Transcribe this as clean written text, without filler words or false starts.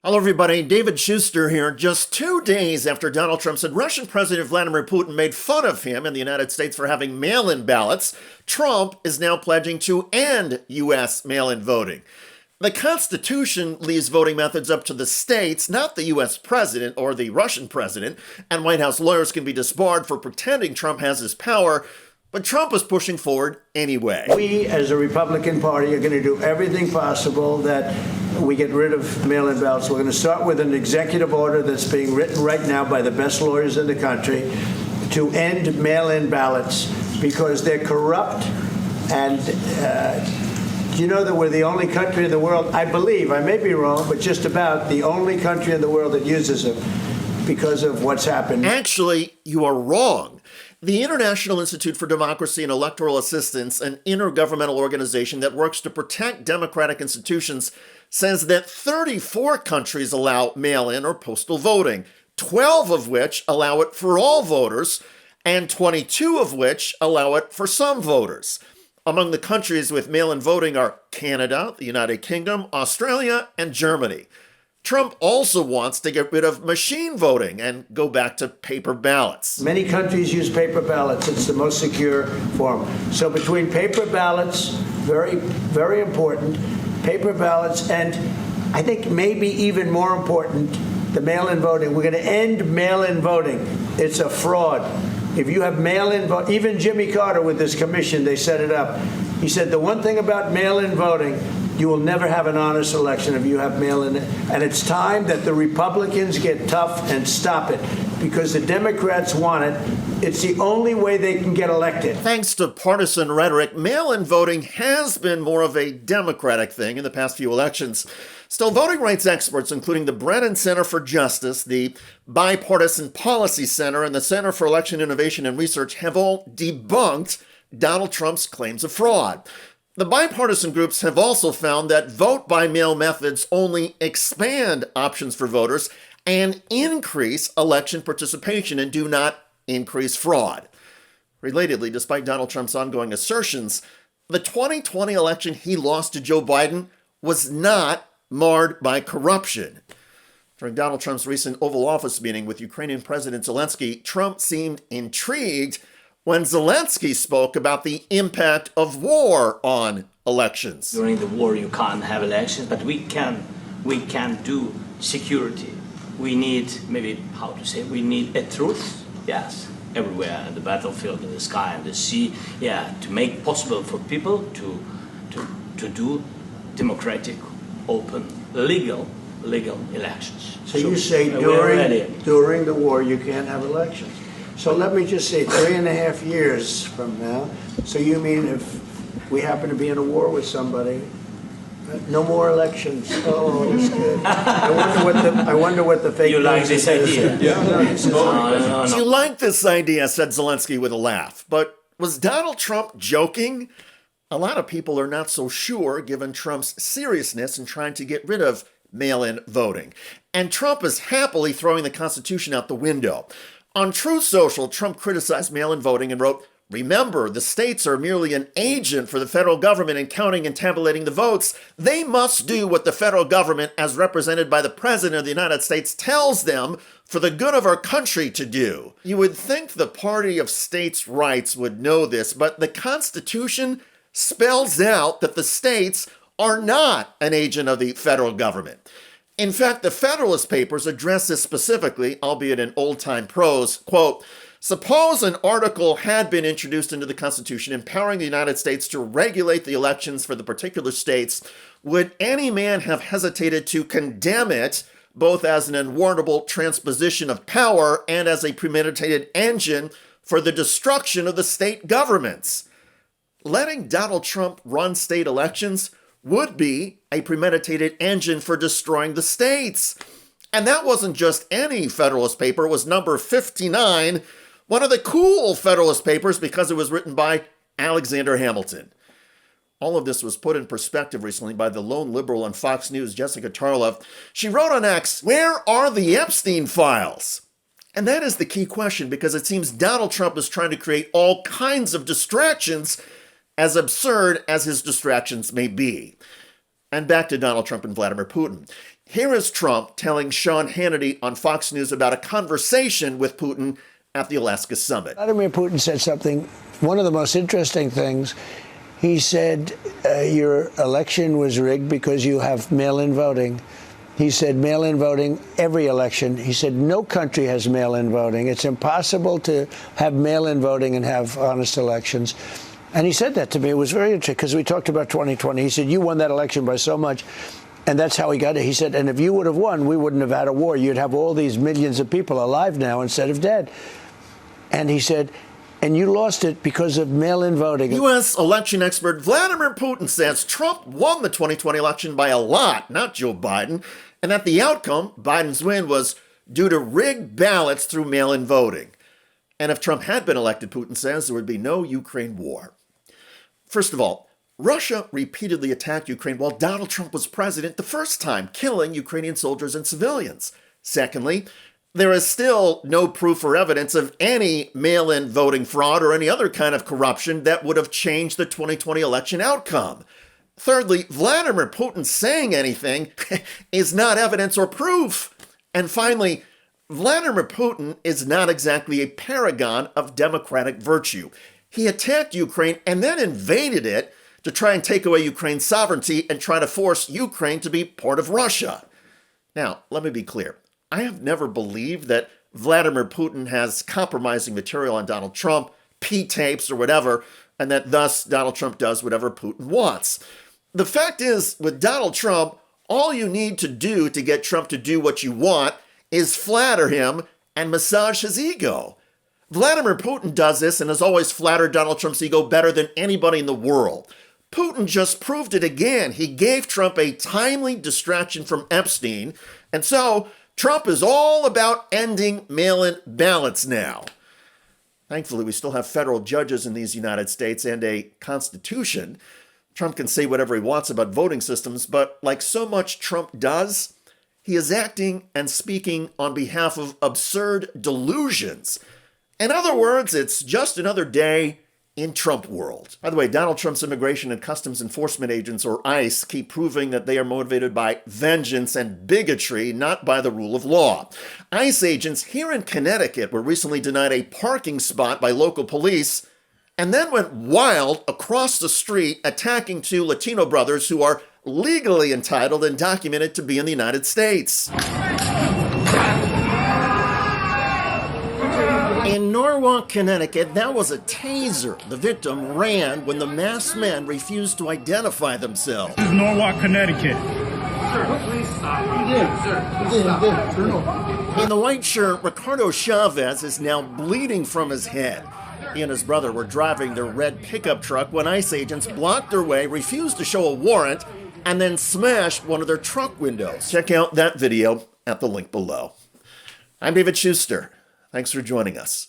Hello, everybody. David Shuster here. Just 2 days after Donald Trump said Russian President Vladimir Putin made fun of him and the United States for having mail-in ballots, Trump is now pledging to end U.S. mail-in voting. The Constitution leaves voting methods up to the states, not the U.S. president or the Russian president, and White House lawyers can be disbarred for pretending Trump has his power. But Trump is pushing forward anyway. We, as a Republican Party, are going to do everything possible that we get rid of mail-in ballots. We're going to start with an executive order that's being written right now by the best lawyers in the country to end mail-in ballots because they're corrupt. And you know that we're the only country in the world, I believe, I may be wrong, but just about the only country in the world that uses them because of what's happened. Actually, you are wrong. The International Institute for Democracy and Electoral Assistance, an intergovernmental organization that works to protect democratic institutions, says that 34 countries allow mail-in or postal voting, 12 of which allow it for all voters, and 22 of which allow it for some voters. Among the countries with mail-in voting are Canada, the United Kingdom, Australia, and Germany. Trump also wants to get rid of machine voting and go back to paper ballots. Many countries use paper ballots. It's the most secure form. So between paper ballots, very, very important, paper ballots, and I think maybe even more important, the mail-in voting. We're going to end mail-in voting. It's a fraud. If you have mail-in vote, even Jimmy Carter with this commission, they set it up. He said the one thing about mail-in voting, you will never have an honest election if you have mail-in. And it's time that the Republicans get tough and stop it because the Democrats want it. It's the only way they can get elected. Thanks to partisan rhetoric, mail-in voting has been more of a Democratic thing in the past few elections. Still, voting rights experts, including the Brennan Center for Justice, the Bipartisan Policy Center, and the Center for Election Innovation and Research, have all debunked Donald Trump's claims of fraud. The bipartisan groups have also found that vote-by-mail methods only expand options for voters and increase election participation and do not increase fraud. Relatedly, despite Donald Trump's ongoing assertions, the 2020 election he lost to Joe Biden was not marred by corruption. During Donald Trump's recent Oval Office meeting with Ukrainian President Zelenskyy, Trump seemed intrigued when Zelenskyy spoke about the impact of war on elections. During the war, you can't have elections, but we can do security. We need, we need a truth, yes, everywhere, in the battlefield, in the sky, in the sea, to make possible for people to do democratic, open, legal elections. So you say during the war you can't have elections. So let me just say 3.5 years from now. So you mean if we happen to be in a war with somebody, no more elections? Oh, that's good. I wonder what the fake. You like this idea? No. You like this idea, said Zelenskyy with a laugh. But was Donald Trump joking? A lot of people are not so sure, given Trump's seriousness in trying to get rid of mail-in voting. And Trump is happily throwing the Constitution out the window. On Truth Social, Trump criticized mail-in voting and wrote, "Remember, the states are merely an agent for the federal government in counting and tabulating the votes. They must do what the federal government, as represented by the President of the United States, tells them for the good of our country to do." You would think the party of states' rights would know this, but the Constitution spells out that the states are not an agent of the federal government. In fact, the Federalist Papers address this specifically, albeit in old-time prose. Quote, "Suppose an article had been introduced into the Constitution empowering the United States to regulate the elections for the particular states, would any man have hesitated to condemn it, both as an unwarrantable transposition of power and as a premeditated engine for the destruction of the state governments? Letting Donald Trump run state elections would be a premeditated engine for destroying the states." And that wasn't just any Federalist paper. It was number 59, one of the cool Federalist papers because it was written by Alexander Hamilton. All of this was put in perspective recently by the lone liberal on Fox News, Jessica Tarlov. She wrote on X, "Where are the Epstein files?" And that is the key question because it seems Donald Trump is trying to create all kinds of distractions, as absurd as his distractions may be. And back to Donald Trump and Vladimir Putin. Here is Trump telling Sean Hannity on Fox News about a conversation with Putin at the Alaska summit. Vladimir Putin said something, one of the most interesting things. He said, your election was rigged because you have mail-in voting. He said mail-in voting, every election. He said no country has mail-in voting. It's impossible to have mail-in voting and have honest elections. And he said that to me. It was very interesting because we talked about 2020. He said, you won that election by so much. And that's how he got it. He said, and if you would have won, we wouldn't have had a war. You'd have all these millions of people alive now instead of dead. And he said, and you lost it because of mail-in voting. U.S. election expert Vladimir Putin says Trump won the 2020 election by a lot, not Joe Biden, and that the outcome, Biden's win, was due to rigged ballots through mail-in voting. And if Trump had been elected, Putin says, there would be no Ukraine war. First of all, Russia repeatedly attacked Ukraine while Donald Trump was president the first time, killing Ukrainian soldiers and civilians. Secondly, there is still no proof or evidence of any mail-in voting fraud or any other kind of corruption that would have changed the 2020 election outcome. Thirdly, Vladimir Putin saying anything is not evidence or proof. And finally, Vladimir Putin is not exactly a paragon of democratic virtue. He attacked Ukraine and then invaded it to try and take away Ukraine's sovereignty and try to force Ukraine to be part of Russia. Now, let me be clear. I have never believed that Vladimir Putin has compromising material on Donald Trump, P-tapes or whatever, and that thus Donald Trump does whatever Putin wants. The fact is, with Donald Trump, all you need to do to get Trump to do what you want is flatter him and massage his ego. Vladimir Putin does this and has always flattered Donald Trump's ego better than anybody in the world. Putin just proved it again. He gave Trump a timely distraction from Epstein, and so Trump is all about ending mail-in ballots now. Thankfully, we still have federal judges in these United States and a constitution. Trump can say whatever he wants about voting systems, but like so much Trump does, he is acting and speaking on behalf of absurd delusions. In other words, it's just another day in Trump world. By the way, Donald Trump's Immigration and Customs Enforcement agents, or ICE, keep proving that they are motivated by vengeance and bigotry, not by the rule of law. ICE agents here in Connecticut were recently denied a parking spot by local police and then went wild across the street attacking two Latino brothers who are legally entitled and documented to be in the United States. In Norwalk, Connecticut, that was a taser. The victim ran when the masked men refused to identify themselves. This is Norwalk, Connecticut. Sir, please stop. Sir, In the white shirt, Ricardo Chavez is now bleeding from his head. He and his brother were driving their red pickup truck when ICE agents blocked their way, refused to show a warrant, and then smashed one of their truck windows. Check out that video at the link below. I'm David Shuster. Thanks for joining us.